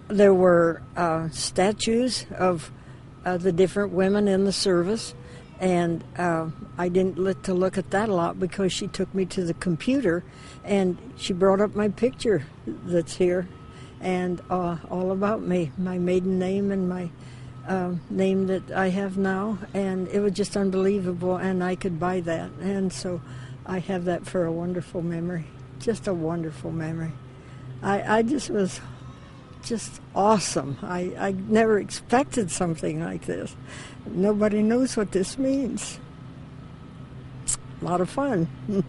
There were statues of the different women in the service, and I didn't get to look at that a lot because she took me to the computer, and she brought up my picture that's here, and all about me, my maiden name and my name that I have now, and it was just unbelievable, and I could buy that, and so I have that for a wonderful memory, just a wonderful memory. I just was just awesome. I never expected something like this. Nobody knows what this means. A lot of fun. Can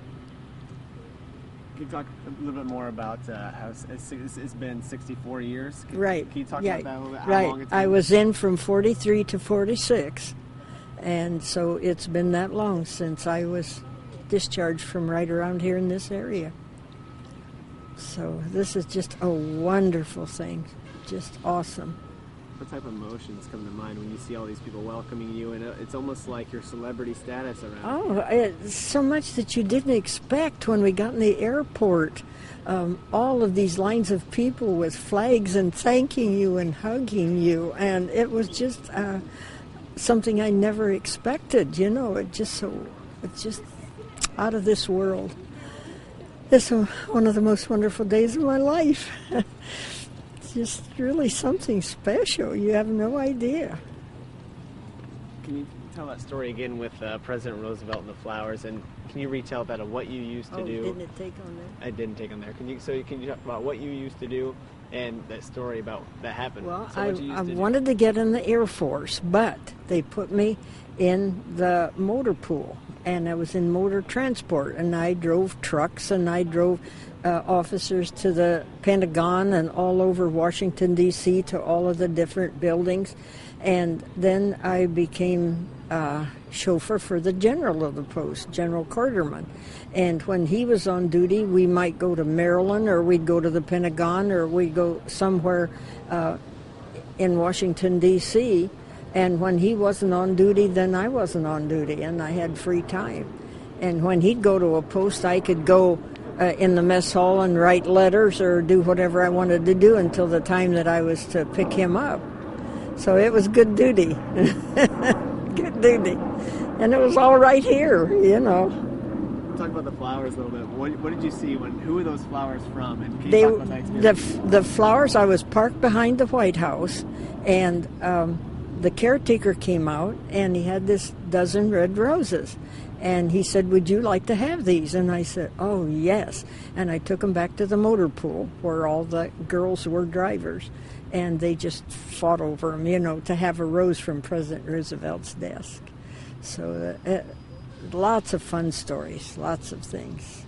you talk a little bit more about how it's been 64 years? Right. Can you talk about that a little bit? How right. long it's been? I was in from 43 to 46, and so it's been that long since I was discharged from right around here in this area. So this is just a wonderful thing, just awesome. What type of emotions come to mind when you see all these people welcoming you, and it's almost like your celebrity status around? Oh, so much that you didn't expect when we got in the airport. All of these lines of people with flags and thanking you and hugging you, and it was just something I never expected. You know, it's just out of this world. It's one of the most wonderful days of my life. It's just really something special. You have no idea. Can you tell that story again with President Roosevelt and the flowers? And can you retell that of what you used to do? Didn't it take on there? I didn't take on there. Can you talk about what you used to do and that story about that happened? Well, so I wanted to get in the Air Force, but they put me in the motor pool. And I was in motor transport, and I drove trucks, and I drove officers to the Pentagon and all over Washington, D.C., to all of the different buildings. And then I became chauffeur for the general of the post, General Carterman. And when he was on duty, we might go to Maryland, or we'd go to the Pentagon, or we'd go somewhere in Washington, D.C., and when he wasn't on duty, then I wasn't on duty, and I had free time. And when he'd go to a post, I could go in the mess hall and write letters or do whatever I wanted to do until the time that I was to pick him up. So it was good duty. Good duty. And it was all right here, you know. Talk about the flowers a little bit. What did you see? Who were those flowers from? And can you talk about that experience? The flowers, I was parked behind the White House, and the caretaker came out, and he had this dozen red roses. And he said, "Would you like to have these?" And I said, "Oh, yes." And I took them back to the motor pool where all the girls were drivers. And they just fought over them, you know, to have a rose from President Roosevelt's desk. So lots of fun stories, lots of things.